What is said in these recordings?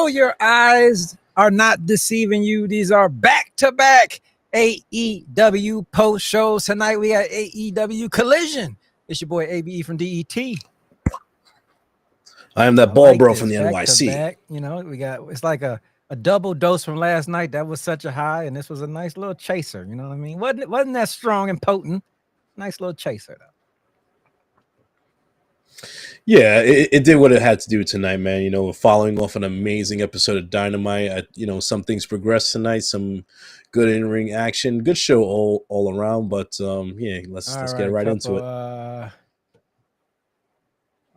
know your eyes are not deceiving you. These are back-to-back AEW post shows. Tonight we got AEW Collision. It's your boy ABE from DET. I am that bald bro from the NYC. Back. You know, it's like a double dose from last night. That was such a high, and this was a nice little chaser. You know what I mean? Wasn't that strong and potent? Nice little chaser though. Yeah, it did what it had to do tonight, man. You know, following off an amazing episode of Dynamite. Some things progressed tonight. Some good in-ring action. Good show all around. But let's get right into it.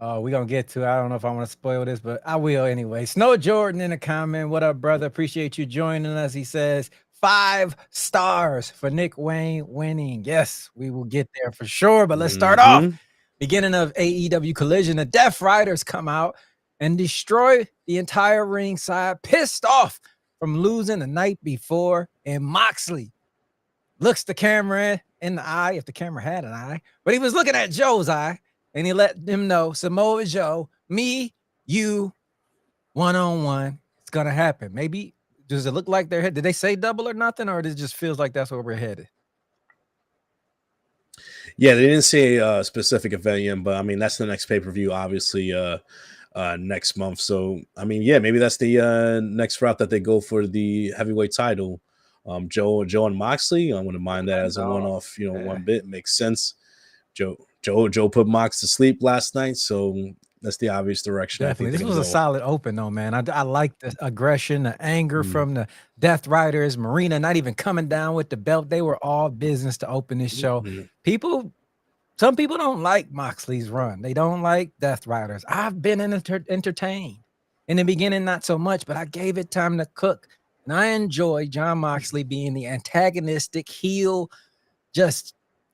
We're going to get to it. I don't know if I want to spoil this, but I will anyway. Snow Jordan in a comment. What up, brother? Appreciate you joining us. He says, 5 stars for Nick Wayne winning. Yes, we will get there for sure. But let's start off. Beginning of AEW Collision, the Death Riders come out and destroy the entire ringside, pissed off from losing the night before. And Moxley looks the camera in the eye, if the camera had an eye, but he was looking at Joe's eye. And he let him know, Samoa Joe, me, you, one-on-one, it's going to happen. Maybe, does it look like they're headed? Did they say double or nothing, or it just feels like that's where we're headed? Yeah, they didn't say a specific event yet, but, I mean, that's the next pay-per-view, obviously, next month. So, I mean, yeah, maybe that's the next route that they go for the heavyweight title. Joe and Moxley, I wouldn't mind that as a one-off, one bit. Makes sense. Joe put Mox to sleep last night, so that's the obvious direction. Definitely. This was a solid open, though, man. I like the aggression, the anger from the Death Riders, Marina not even coming down with the belt. They were all business to open this show. Some people don't like Moxley's run. They don't like Death Riders. I've been entertained. In the beginning, not so much, but I gave it time to cook. And I enjoy Jon Moxley being the antagonistic heel,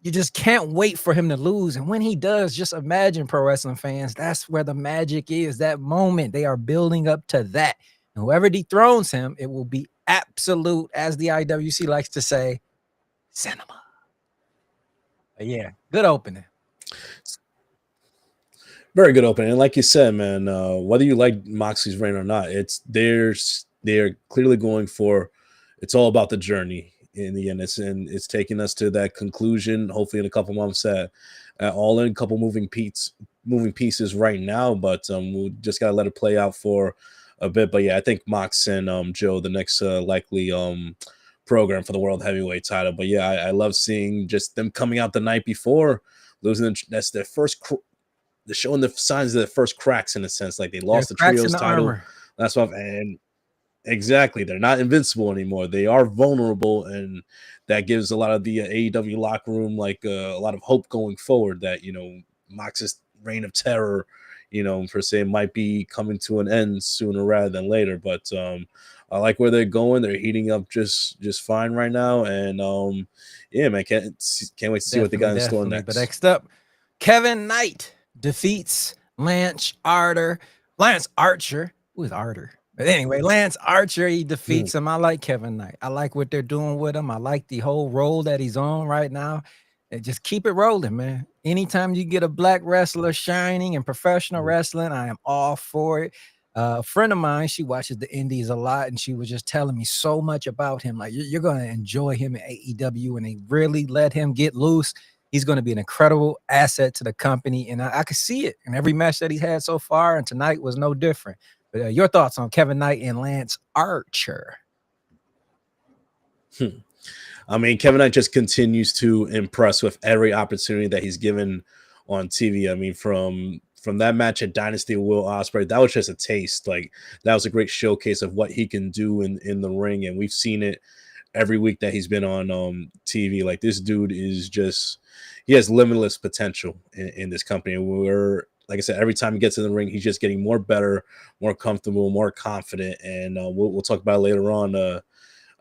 you just can't wait for him to lose. And when he does, just imagine, pro wrestling fans, that's where the magic is. That moment, they are building up to that. And whoever dethrones him, it will be absolute, as the IWC likes to say, cinema. But yeah, good opening. Very good opening. And like you said, man, whether you like Moxley's reign or not, they're clearly going for, it's all about the journey. In the end, it's taking us to that conclusion. Hopefully, in a couple months, all in a couple moving pieces right now. But we'll just gotta let it play out for a bit. But yeah, I think Mox and Joe, the next likely program for the World Heavyweight title. But yeah, I love seeing just them coming out the night before losing. That's their first. They're showing the signs of their first cracks in a sense, like they lost the trios title. Armor. That's what and. Exactly. They're not invincible anymore. They are vulnerable, and that gives a lot of the AEW locker room a lot of hope going forward that, Mox's reign of terror, per se, might be coming to an end sooner rather than later. But I like where they're going. They're heating up just fine right now. And yeah, man, can't wait to see what they got in store next. But next up, Kevin Knight defeats Lance Archer. Who is Archer? But anyway, Lance Archer, he defeats him. I like Kevin Knight. I like what they're doing with him. I like the whole role that he's on right now. And just keep it rolling, man. Anytime you get a black wrestler shining in professional wrestling, I am all for it. A friend of mine, she watches the indies a lot, and she was just telling me so much about him. Like, you're going to enjoy him in AEW, and they really let him get loose. He's going to be an incredible asset to the company, and I could see it in every match that he's had so far, and tonight was no different. But your thoughts on Kevin Knight and Lance Archer? I mean, Kevin Knight just continues to impress with every opportunity that he's given on TV. I mean, from that match at Dynasty with Will Ospreay, that was just a taste. Like, that was a great showcase of what he can do in the ring, and we've seen it every week that he's been on TV. Like, this dude is he has limitless potential in this company. Like I said, every time he gets in the ring, he's just getting more better, more comfortable, more confident. And we'll talk about it later on.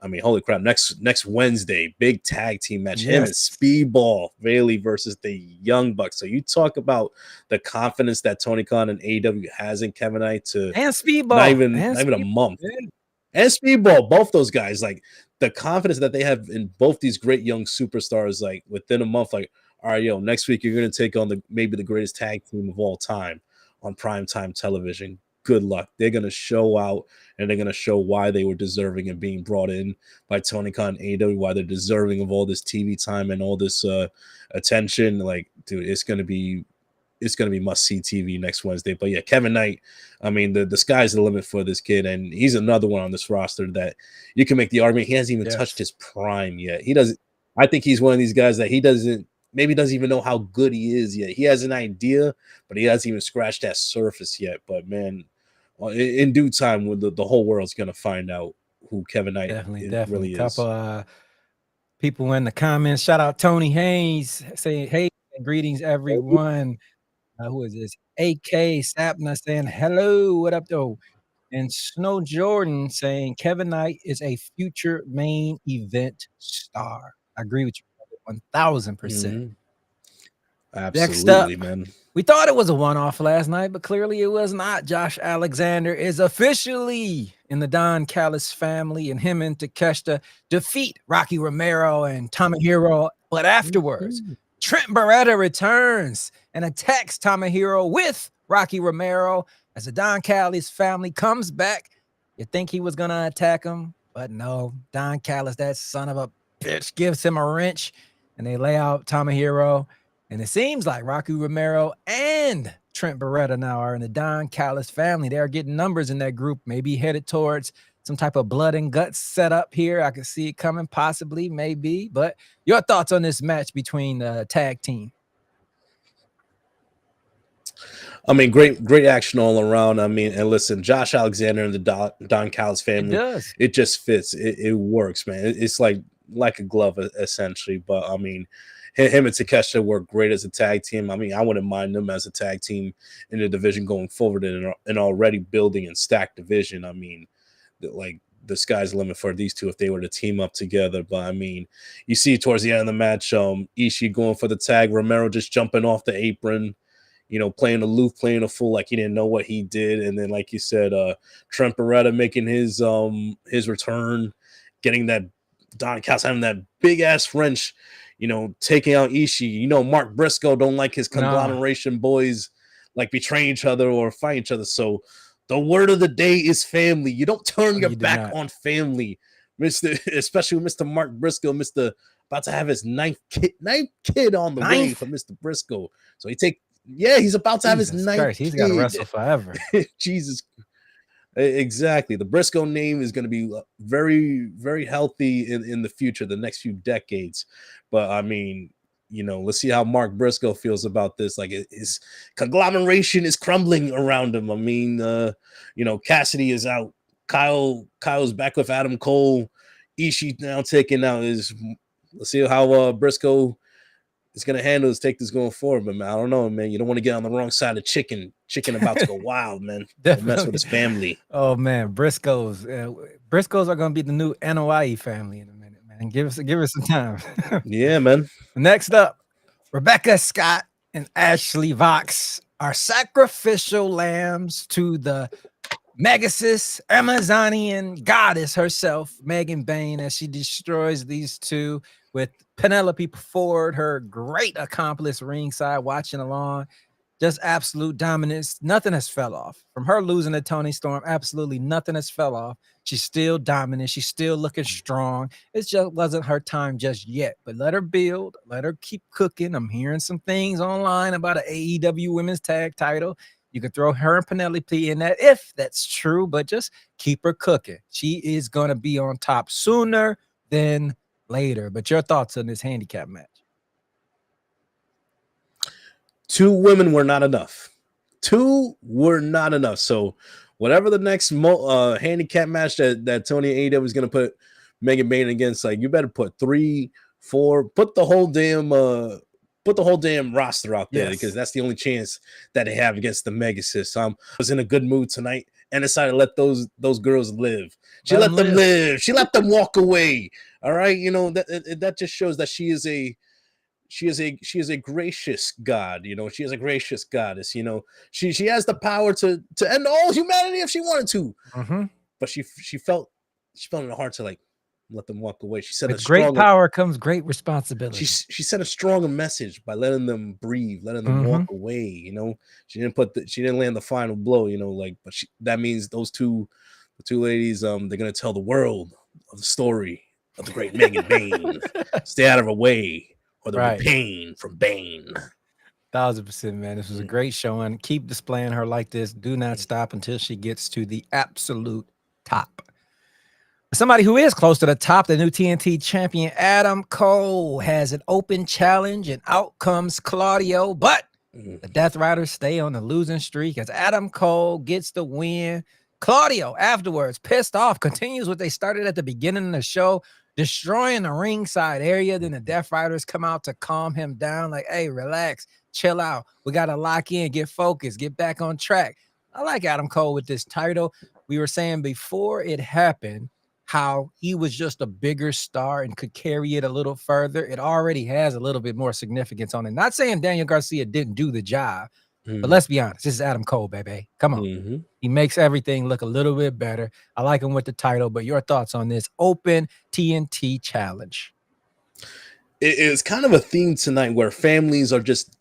I mean, holy crap. Next Wednesday, big tag team match. Him and Speedball Bailey versus the Young Bucks. So you talk about the confidence that Tony Khan and AEW has in Kevin Knight and Speedball. Not even a month. Yeah. And Speedball, both those guys, like the confidence that they have in both these great young superstars, like within a month, like, all right, next week you're going to take on maybe the greatest tag team of all time on primetime television. good luck. They're gonna show out, and they're gonna show why they were deserving of being brought in by Tony Khan and AEW, why they're deserving of all this TV time and all this attention. Like, dude, it's gonna be must see TV next Wednesday. But yeah, Kevin Knight, I mean, the sky's the limit for this kid, and he's another one on this roster that you can make the argument he hasn't even touched his prime yet. He doesn't. I think he's one of these guys that he doesn't even know how good he is yet. He has an idea, but he hasn't even scratched that surface yet. But man, in due time, when the whole world's gonna find out who Kevin Knight really is. Couple people in the comments. Shout out Tony Haynes saying, "Hey, greetings everyone." Who is this? AK Sapna saying hello. What up, though? And Snow Jordan saying Kevin Knight is a future main event star. I agree with you 1000%. Absolutely, man. We thought it was a one-off last night, but clearly it was not. Josh Alexander is officially in the Don Callis family, and him and Takeshita defeat Rocky Romero and Tomohiro. But afterwards, Trent Beretta returns and attacks Tomohiro with Rocky Romero as the Don Callis family comes back. You think he was going to attack him, but no. Don Callis, that son of a bitch, gives him a wrench, and they lay out Tomohiro. And it seems like Rocky Romero and Trent Beretta now are in the Don Callis family. They're getting numbers in that group, maybe headed towards some type of blood and guts setup here. I can see it coming, possibly, maybe. But your thoughts on this match between the tag team? I mean, great action all around. I mean, and listen, Josh Alexander and the Don Callis family, it just fits. It works, man. It's like a glove, essentially. But I mean, him and Takeshita work great as a tag team. I mean, I wouldn't mind them as a tag team in the division going forward in an already building and stacked division. I mean, like, the sky's the limit for these two if they were to team up together. But I mean, you see towards the end of the match, Ishii going for the tag, Romero just jumping off the apron, you know, playing aloof, playing a fool like he didn't know what he did. And then, like you said, Trent Beretta making his return, getting that Don Callis having that big ass wrench, you know, taking out Ishii. You know, Mark Briscoe don't like his conglomeration boys like betraying each other or fight each other. So the word of the day is family. You don't turn your back on family, especially with Mr. Mark Briscoe, about to have his ninth kid on the way for Mr. Briscoe. So he's about to have his ninth kid. He's got to wrestle forever. Jesus. Exactly. The Briscoe name is going to be very, very healthy in the future, the next few decades. But I mean, you know, let's see how Mark Briscoe feels about this. Like, his conglomeration is crumbling around him. I mean, you know, Cassidy is out. Kyle's back with Adam Cole. Ishii now taking out his. Let's see how Briscoe is going to handle his take this going forward. But man, I don't know, man. You don't want to get on the wrong side of chicken. Chicken about to go wild, man. Don't mess with his family. Oh man, Briscoes are going to be the new NOIE family in a minute, man. Give us some time. Yeah, man. Next up, Rebecca Scott and Ashley Vox are sacrificial lambs to the Megasis Amazonian goddess herself, Megan Bain, as she destroys these two with Penelope Ford, her great accomplice, ringside watching along. Just absolute dominance. Nothing has fell off. From her losing to Toni Storm, absolutely nothing has fell off. She's still dominant. She's still looking strong. It just wasn't her time just yet. But let her build. Let her keep cooking. I'm hearing some things online about an AEW women's tag title. You could throw her and Penelope in that if that's true, but just keep her cooking. She is going to be on top sooner than later. But your thoughts on this handicap match? Two women were not enough. So whatever the next handicap match that Tony AEW is going to put Megan Bain against, like, you better put 3, 4, put the whole damn roster out there, because that's the only chance that they have against the Megasis. I was in a good mood tonight and decided to let those girls live. She let them live. She let them walk away. All right, you know, that just shows that she is a gracious God. You know, she is a gracious goddess. You know, she has the power to end all humanity if she wanted to. Mm-hmm. But she felt in her heart to, like, let them walk away. She said with great power comes great responsibility. She sent a stronger message by letting them breathe, letting them walk away. You know, she didn't land the final blow. You know, like, but that means the two ladies, they're gonna tell the world of the story of the great Megan Bayne. Stay out of her way, or there'll be pain from Bane. 1000%, man. This was a great showing. Keep displaying her like this. Do not stop until she gets to the absolute top. Somebody who is close to the top, the new TNT champion, Adam Cole, has an open challenge, and out comes Claudio. But the Death Riders stay on the losing streak as Adam Cole gets the win. Claudio, afterwards, pissed off, continues what they started at the beginning of the show, destroying the ringside area. Then the Death Riders come out to calm him down, like, hey, relax, chill out. We got to lock in, get focused, get back on track. I like Adam Cole with this title. We were saying before it happened how he was just a bigger star and could carry it a little further. It already has a little bit more significance on it. Not saying Daniel Garcia didn't do the job, but let's be honest. This is Adam Cole, baby. Come on. He makes everything look a little bit better. I like him with the title, but your thoughts on this open TNT challenge? It is kind of a theme tonight where families are just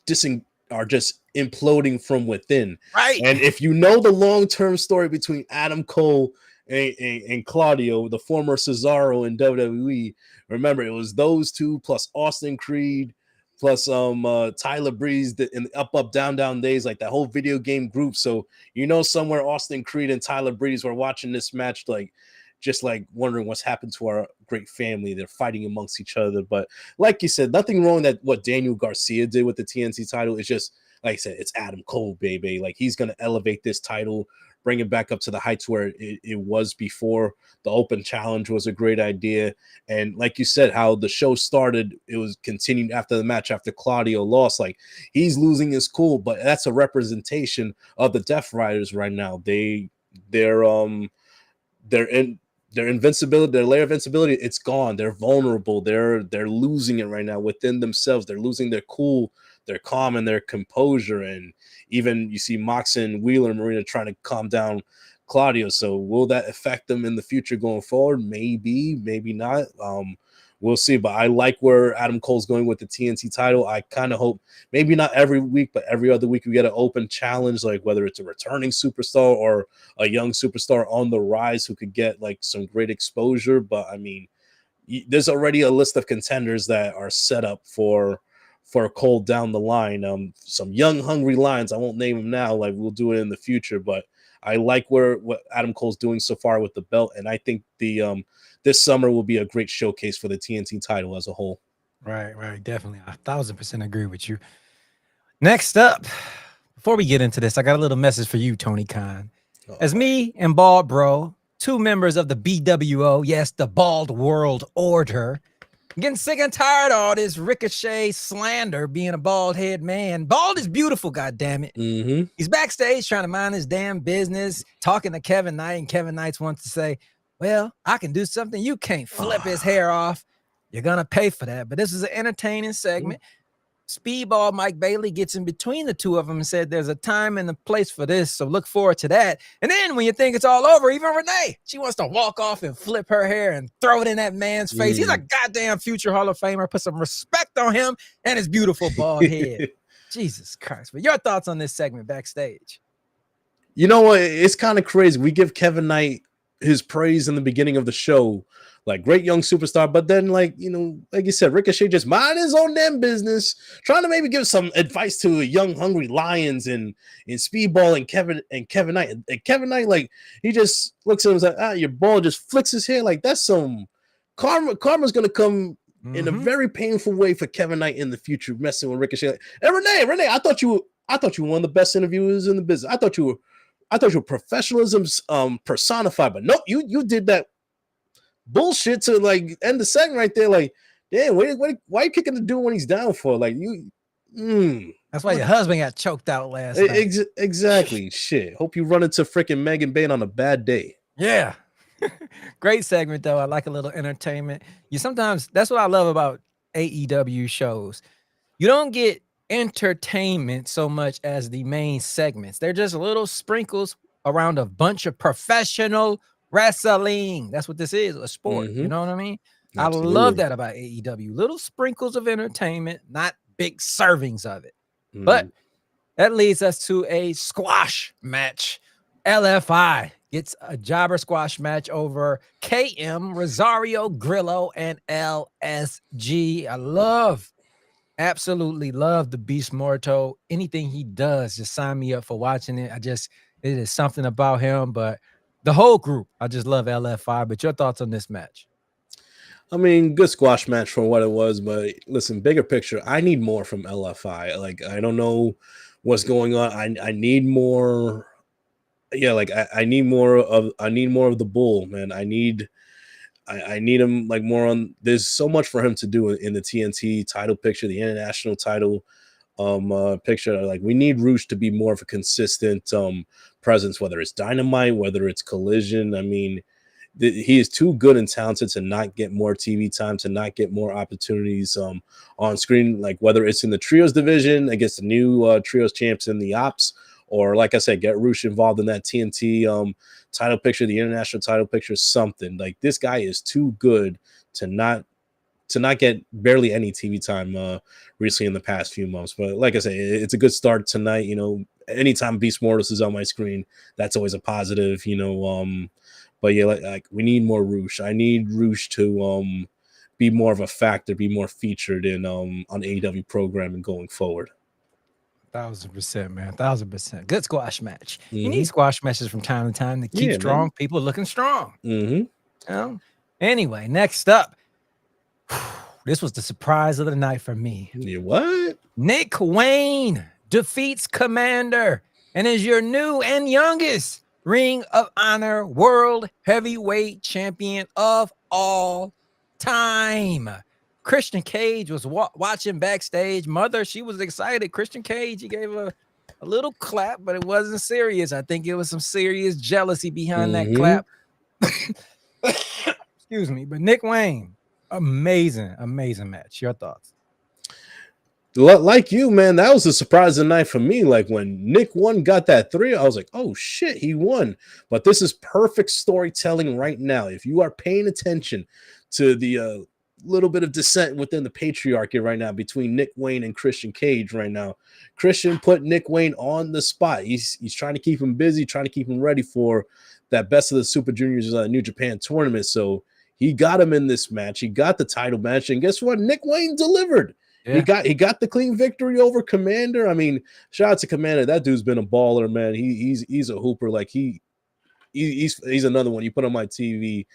imploding from within. Right. And if you know the long-term story between Adam Cole and Claudio, the former Cesaro in WWE, remember it was those two plus Austin Creed plus Tyler Breeze in the up down days, like that whole video game group. So you know somewhere Austin Creed and Tyler Breeze were watching this match, like just like wondering what's happened to our great family. They're fighting amongst each other. But like you said, nothing wrong that what Daniel Garcia did with the TNT title. It's just, like I said, it's Adam Cole, baby. Like he's going to elevate this title, bring it back up to the heights where it was before. The open challenge was a great idea. And like you said, how the show started, it was continued after the match, after Claudio lost. Like he's losing his cool, but that's a representation of the Death Riders right now. Their invincibility, their layer of invincibility, it's gone. They're vulnerable. They're losing it right now within themselves. They're losing their cool, their calm, and their composure. And even you see Mox and Wheeler and Marina trying to calm down Claudio. So will that affect them in the future going forward? Maybe, maybe not. We'll see. But I like where Adam Cole's going with the TNT title. I kind of hope maybe not every week, but every other week we get an open challenge, like whether it's a returning superstar or a young superstar on the rise who could get like some great exposure. But I mean, there's already a list of contenders that are set up for Cole down the line. Some young, hungry lions. I won't name them now. Like we'll do it in the future, but I like what Adam Cole's doing so far with the belt, and I think this summer will be a great showcase for the TNT title as a whole. Right, definitely. 1000% agree with you. Next up, before we get into this, I got a little message for you, Tony Khan. As me and Bald Bro, two members of the BWO, yes, the Bald World Order, I'm getting sick and tired of all this Ricochet slander being a bald head man. Bald is beautiful, goddammit. He's backstage trying to mind his damn business, talking to Kevin Knight, and Kevin Knight wants to say, well, I can do something you can't, flip his hair off. You're going to pay for that. But this is an entertaining segment. Speedball Mike Bailey gets in between the two of them and said there's a time and a place for this, so look forward to that. And then when you think it's all over, even Renee, she wants to walk off and flip her hair and throw it in that man's face. He's a goddamn future Hall of Famer. Put some respect on him and his beautiful bald head. Jesus Christ. But your thoughts on this segment backstage? You know what? It's kind of crazy. We give Kevin Knight his praise in the beginning of the show, like great young superstar, but then like you said, Ricochet just mind his own damn business, trying to maybe give some advice to young hungry lions and Speedball and Kevin Knight. And Kevin Knight, like he just looks at him and like, your ball, just flicks his hair. Like that's some karma's gonna come in a very painful way for Kevin Knight in the future, messing with Ricochet. Like, and Renee, I thought you were one of the best interviewers in the business. I thought you were professionalism personified, but nope, you did that bullshit to like end the segment right there. Like, damn, why are you kicking the dude when he's down for? Like that's why your husband got choked out last night. Exactly. Shit. Hope you run into freaking Megan Bayne on a bad day. Yeah. Great segment though. I like a little entertainment. Sometimes that's what I love about AEW shows. You don't get entertainment so much as the main segments. They're just little sprinkles around a bunch of professional wrestling. That's what this is, a sport. You know what I mean? I love Absolutely. that about AEW. Little sprinkles of entertainment, not big servings of it. But Mhm. that leads us to a squash match. LFI gets a jobber squash match over KM, Rosario, Grillo, and LSG. Absolutely love the Beast Morto. Anything he does, just sign me up for watching it. It is something about him, but the whole group, I just love LFI. But your thoughts on this match? I mean, good squash match for what it was, but listen, bigger picture, I need more from LFI. Like, I don't know what's going on. I need more. Yeah, like I need more of the bull, man. I need him like more on. There's so much for him to do in the TNT title picture, the international title picture. Like, we need Roosh to be more of a consistent presence, whether it's Dynamite, whether it's Collision. I mean, he is too good and talented to not get more TV time, to not get more opportunities on screen, like whether it's in the trios division against the new trios champs in the ops, or like I said, get Roosh involved in that TNT title picture, the international title picture, something. Like, this guy is too good to not get barely any TV time recently in the past few months. But like I say, it's a good start tonight. Anytime Beast Mortis is on my screen, that's always a positive. But yeah, like we need more Roosh. I need Roosh to be more of a factor, be more featured in on AEW programming going forward. 1000%, man. 1000%. Good squash match. You need Mm-hmm. squash matches from time to time to keep Yeah, man. strong people looking strong. Mm-hmm. You know? Anyway, next up. This was the surprise of the night for me. Yeah, what? Nick Wayne defeats Commander and is your new and youngest Ring of Honor World Heavyweight Champion of all time. Christian Cage was watching backstage. Mother, she was excited. Christian Cage, he gave a little clap, but it wasn't serious. I think it was some serious jealousy behind that Mm-hmm. clap. Excuse me. But Nick Wayne, amazing match. Your thoughts? Like you, man, that was a surprising night for me. Like, when Nick won, got that 3, I was like, oh shit, he won. But this is perfect storytelling right now. If you are paying attention to the little bit of dissent within the patriarchy right now between Nick Wayne and Christian Cage right now, Christian put Nick Wayne on the spot. He's trying to keep him busy, trying to keep him ready for that Best of the Super Juniors New Japan tournament. So he got him in this match. He got the title match, and guess what? Nick Wayne delivered. Yeah. He got the clean victory over Commander. I mean, shout out to Commander. That dude's been a baller, man. He's a hooper. Like, he's another one you put on my TV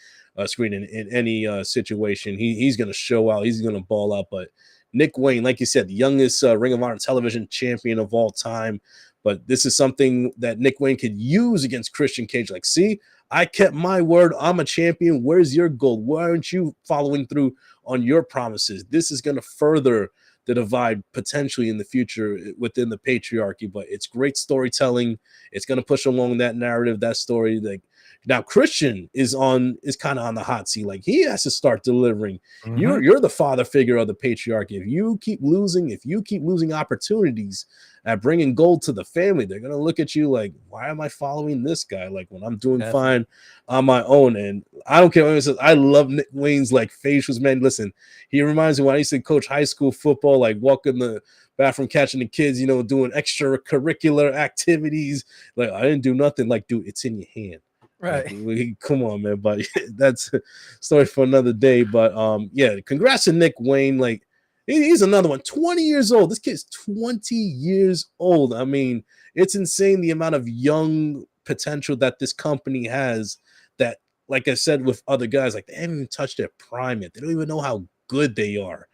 screen in any situation. He's gonna show out. He's gonna ball out. But Nick Wayne, like you said, the youngest Ring of Honor television champion of all time. But this is something that Nick Wayne could use against Christian Cage. Like, see, I kept my word. I'm a champion. Where's your gold? Why aren't you following through on your promises? This is going to further the divide potentially in the future within the patriarchy. But it's great storytelling. It's going to push along that narrative, that story. Like, now Christian is kind of on the hot seat. Like, he has to start delivering. Mhm. You're the father figure of the patriarchy. If you keep losing opportunities at bringing gold to the family, they're gonna look at you like, why am I following this guy? Like, when I'm doing Definitely. fine on my own. And I don't care what it says. I love Nick Wayne's like facials, man. Listen, he reminds me when I used to coach high school football, like walking the bathroom, catching the kids, doing extracurricular activities. Like, I didn't do nothing. Like, dude, it's in your hand. Like, Right. come on, man. But that's a story for another day. But yeah, congrats to Nick Wayne. Like, he's another one. 20 years old. This kid's 20 years old. I mean, it's insane the amount of young potential that this company has. That, like I said, with other guys, like, they haven't even touched their prime yet. They don't even know how good they are.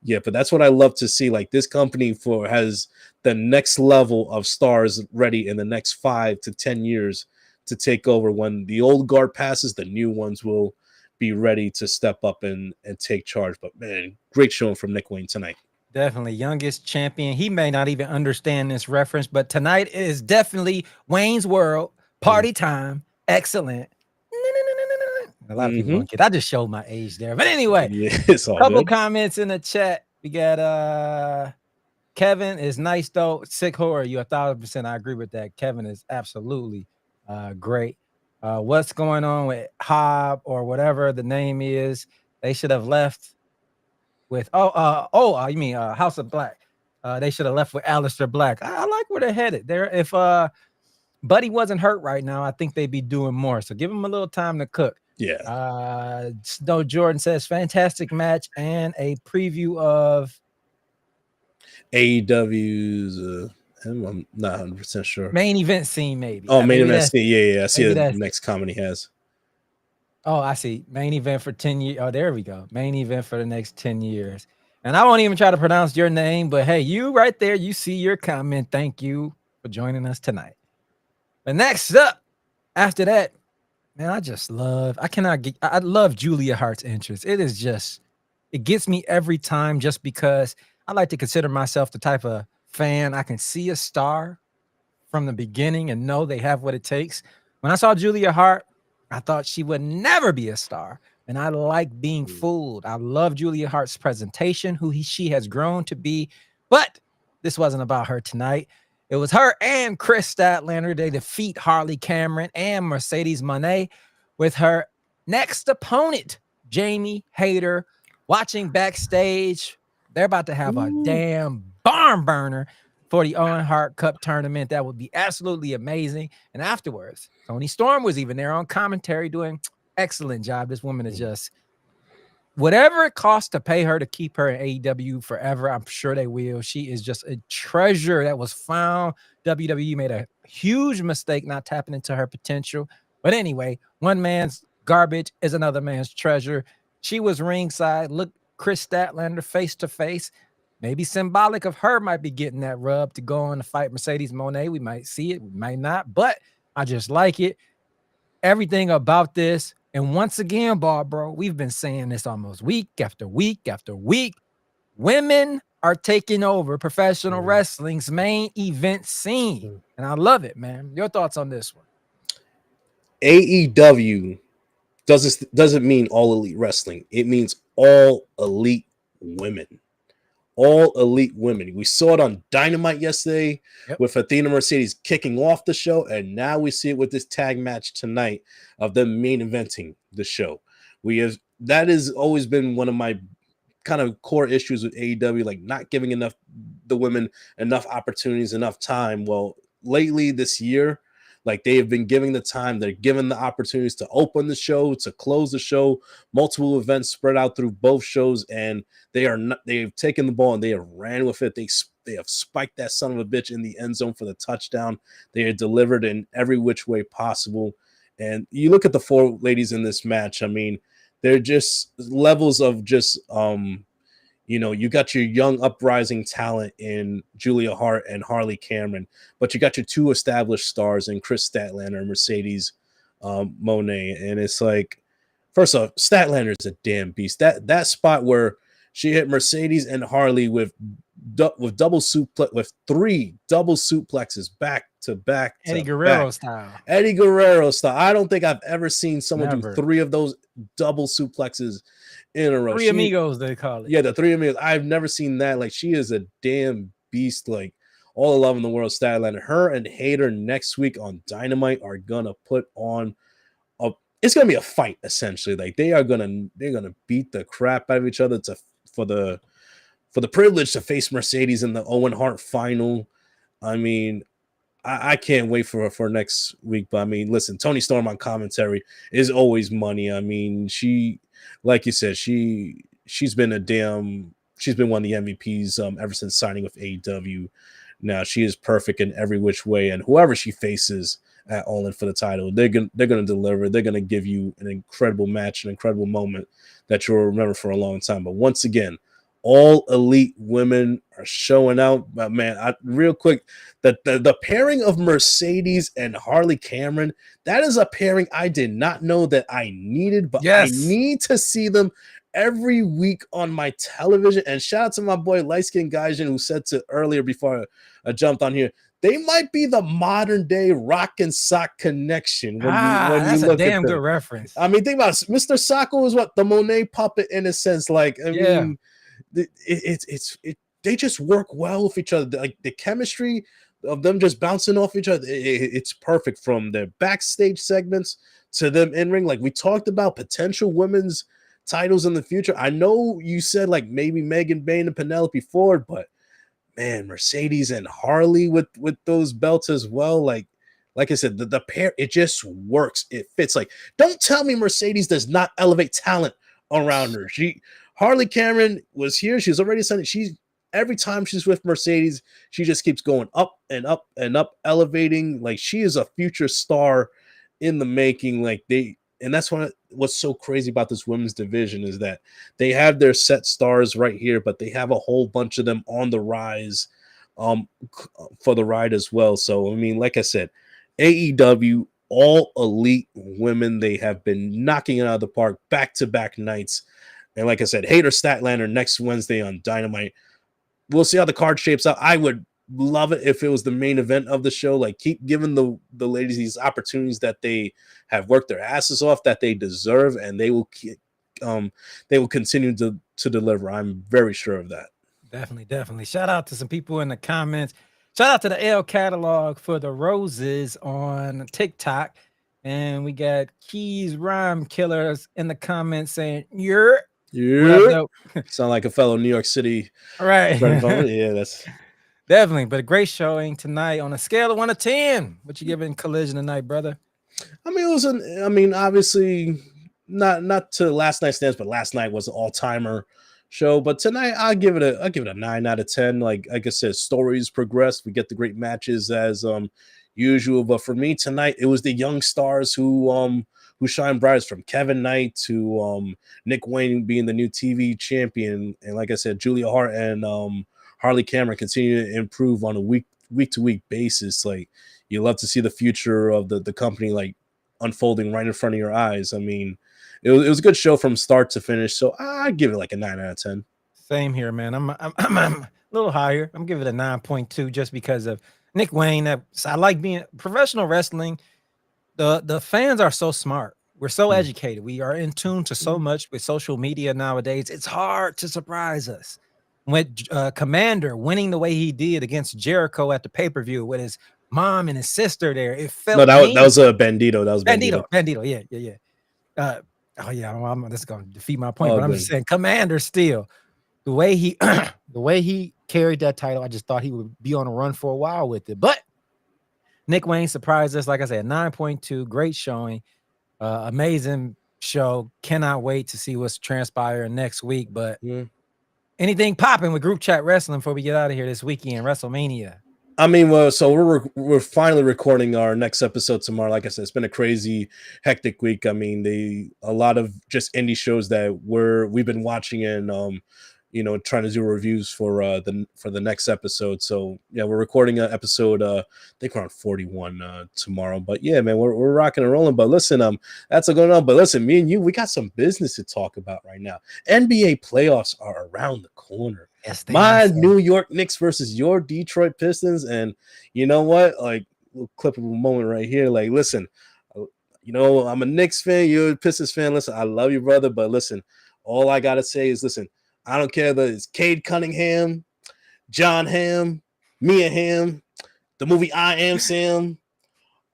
Yeah, but that's what I love to see. Like, this company has the next level of stars ready in the next 5 to 10 years to take over. When the old guard passes, the new ones will be ready to step up and take charge. But man, great showing from Nick Wayne tonight. Definitely youngest champion. He may not even understand this reference, but tonight is definitely Wayne's World. Party time. Excellent. A lot of people don't get. I just showed my age there. But anyway, Yeah, it's all couple good. comments in the chat. We got Kevin is nice though. Sick horror. You 1000%. I agree with that. Kevin is absolutely great. What's going on with Hobb or whatever the name is? They should have left with you mean House of Black. They should have left with Aleister Black. I like where they're headed. There, if Buddy wasn't hurt right now, I think they'd be doing more. So give him a little time to cook. Yeah. Snow Jordan says fantastic match and a preview of AEW's. I'm not 100% sure. Main event scene, maybe. Oh, main event scene. Yeah. I see the next comment he has. Oh, I see. Main event for 10 years. Oh, there we go. Main event for the next 10 years. And I won't even try to pronounce your name, but hey, you right there, you see your comment. Thank you for joining us tonight. But next up, after that, man, I love Julia Hart's entrance. It gets me every time just because I like to consider myself the type of fan I can see a star from the beginning and know they have what it takes. When I saw Julia Hart, I thought she would never be a star, and I like being fooled. I love Julia Hart's presentation, she has grown to be, but this wasn't about her tonight. It was her and Chris Statlander. They defeat Harley Cameron and Mercedes Moné with her next opponent, Jamie Hayter, watching backstage. They're about to have a damn barn burner for the Owen Hart Cup tournament. That would be absolutely amazing. And afterwards, Toni Storm was even there on commentary doing excellent job. This woman is just, whatever it costs to pay her to keep her in AEW forever, I'm sure they will. She is just a treasure that was found. WWE made a huge mistake not tapping into her potential. But anyway, one man's garbage is another man's treasure. She was ringside. Look, Chris Statlander face to face. Maybe symbolic of her might be getting that rub to go on to fight Mercedes Moné. We might see it, we might not, but I just like it. Everything about this. And once again, Bald Bro, we've been saying this almost week after week after week. Women are taking over professional wrestling's main event scene. And I love it, man. Your thoughts on this one? AEW doesn't mean all elite wrestling. It means all elite women. All elite women. We saw it on Dynamite yesterday with Athena Mercedes kicking off the show, and now we see it with this tag match tonight of them main eventing the show. That has always been one of my kind of core issues with AEW, like not giving the women enough opportunities, enough time. Well, lately this year, like they have been giving the time, they're given the opportunities to open the show, to close the show, multiple events spread out through both shows, and they've taken the ball and they have ran with it. They have spiked that son of a bitch in the end zone for the touchdown. They have delivered in every which way possible. And you look at the four ladies in this match, I mean, they're just levels of just you got your young uprising talent in Julia Hart and Harley Cameron, but you got your two established stars in Chris Statlander and Mercedes Moné. And it's like, first off, Statlander is a damn beast. That spot where she hit Mercedes and Harley with three double suplexes back to back. Eddie Guerrero style. I don't think I've ever seen someone do three of those double suplexes in a row. Three amigos, they call it. Yeah, the three amigos. I've never seen that. Like, she is a damn beast. Like, all the love in the world, Statlander. Her and Hayter next week on Dynamite are gonna put on it's gonna be a fight, essentially. Like, they're gonna beat the crap out of each other for the privilege to face Mercedes in the Owen Hart final. I mean, I can't wait for next week. But I mean, listen, Toni Storm on commentary is always money. I mean, she, like you said, she's been one of the MVPs ever since signing with AEW. Now she is perfect in every which way, and whoever she faces at All In for the title, they're gonna deliver. They're gonna give you an incredible match, an incredible moment that you'll remember for a long time. But once again, all elite women are showing out. But man, real quick, the pairing of Mercedes and Harley Cameron, that is a pairing I did not know that I needed, but I need to see them every week on my television. And shout out to my boy Light Skin Gaijin, who said to earlier before I jumped on here, they might be the modern day Rock and Sock connection. That's a damn good reference. I mean, think about it. Mr. Socko is what the Monet puppet in a sense. Like, I mean, they just work well with each other. Like, the chemistry of them just bouncing off each other. It's perfect, from their backstage segments to them in ring. Like we talked about potential women's titles in the future. I know you said like maybe Megan Bayne and Penelope Ford, but man, Mercedes and Harley with those belts as well. Like I said, the pair, it just works. It fits. Like, don't tell me Mercedes does not elevate talent around her. Harley Cameron was here. She's already signed. Every time she's with Mercedes, she just keeps going up and up and up, elevating. Like, she is a future star in the making. And that's what's so crazy about this women's division is that they have their set stars right here, but they have a whole bunch of them on the rise for the ride as well. So, I mean, like I said, AEW, all elite women. They have been knocking it out of the park back-to-back nights. And like I said, Hater Statlander next Wednesday on Dynamite. We'll see how the card shapes out. I would love it if it was the main event of the show. Like, keep giving the ladies these opportunities that they have worked their asses off, that they deserve, and they will continue to deliver. I'm very sure of that. Definitely. Shout out to some people in the comments. Shout out to the L Catalog for the roses on TikTok. And we got Keys Rhyme Killers in the comments saying, yeah. Sound like a fellow New York City. All right. Yeah, that's definitely. But a great showing tonight on a scale of 1 to 10. What you giving Collision tonight, brother? I mean, obviously not to last night's stands, but last night was an all-timer show. But tonight I'll give it a 9 out of 10. Like I said, stories progress. We get the great matches as usual. But for me tonight, it was the young stars who shine brightest, from Kevin Knight to Nick Wayne being the new TV champion. And like I said, Julia Hart and Harley Cameron continue to improve on a week-to-week basis. Like, you love to see the future of the company like unfolding right in front of your eyes. I mean, it was a good show from start to finish. So I give it like a 9 out of 10. Same here, man. I'm a little higher. I'm giving it a 9.2 just because of Nick Wayne. I like being professional wrestling. The fans are so smart. We're so educated. We are in tune to so much with social media nowadays. It's hard to surprise us. With Commander winning the way he did against Jericho at the pay-per-view with his mom and his sister there, it felt that was a Bandito. That was Bandito. Yeah. This is going to defeat my point, but I'm just saying, Commander still, the way he carried that title, I just thought he would be on a run for a while with it. But Nick Wayne surprised us. Like I said, 9.2, great showing, amazing show. Cannot wait to see what's transpiring next week. But anything popping with Group Chat Wrestling before we get out of here this weekend, WrestleMania? I mean, well, so we're finally recording our next episode tomorrow. Like I said, it's been a crazy, hectic week. I mean, a lot of just indie shows that we've been watching and trying to do reviews for the next episode. So yeah, we're recording an episode. I think we're on 41 tomorrow. But yeah, man, we're rocking and rolling. But listen, that's going on. But listen, me and you, we got some business to talk about right now. NBA playoffs are around the corner. Yes, my New York Knicks versus your Detroit Pistons. And you know what? Like, little clip of a moment right here. Like, listen, I'm a Knicks fan. You're a Pistons fan. Listen, I love you, brother. But listen, all I got to say is, listen, I don't care that it's Cade Cunningham, John Hamm, Mia Hamm, the movie I Am Sam.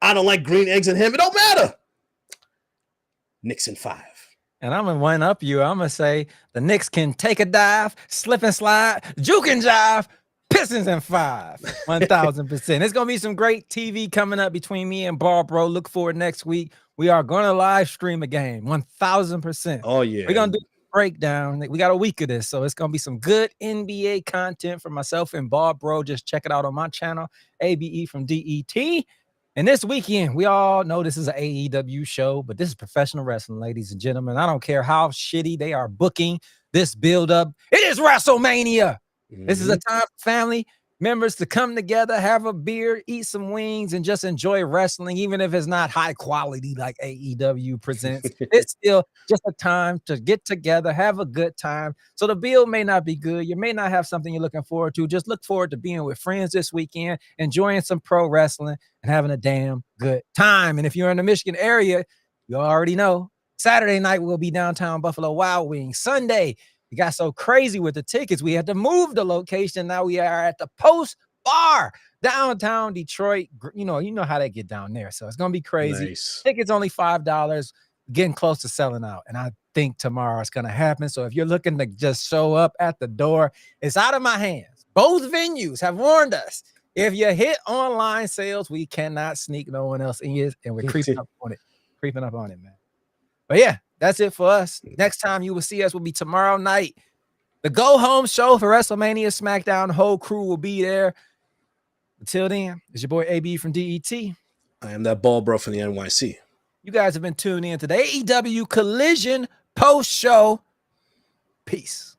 I don't like green eggs and ham. It don't matter. Knicks in 5. And I'm going to one up you. I'm going to say the Knicks can take a dive, slip and slide, juke and jive, Pistons in 5. 1,000%. It's going to be some great TV coming up between me and Bald Bro. Look forward next week. We are going to live stream a game. 1,000%. Oh, yeah. We're going to do a breakdown. We got a week of this, so it's going to be some good NBA content for myself and Bald Bro. Just check it out on my channel, ABE from DET. And this weekend, we all know this is an AEW show, but this is professional wrestling, ladies and gentlemen. I don't care how shitty they are booking this build-up. It is WrestleMania. This is a time for family members to come together, have a beer, eat some wings, and just enjoy wrestling, even if it's not high quality like AEW presents. It's still just a time to get together, have a good time. So the bill may not be good. You may not have something you're looking forward to. Just look forward to being with friends this weekend, enjoying some pro wrestling, and having a damn good time. And if you're in the Michigan area, you already know, Saturday night we'll be downtown Buffalo Wild Wings. Sunday, we got so crazy with the tickets, we had to move the location. Now we are at the Post bar, downtown Detroit. You know how they get down there. So it's going to be crazy. Nice. Tickets only $5, getting close to selling out. And I think tomorrow it's going to happen. So if you're looking to just show up at the door, it's out of my hands. Both venues have warned us. If you hit online sales, we cannot sneak no one else in, and we're creeping up on it, man. But yeah, that's it for us. Next time you will see us will be tomorrow night. The go home show for WrestleMania SmackDown. Whole crew will be there. Until then, it's your boy AB from DET. I am that bald bro from the NYC. You guys have been tuned in to the AEW Collision post show. Peace.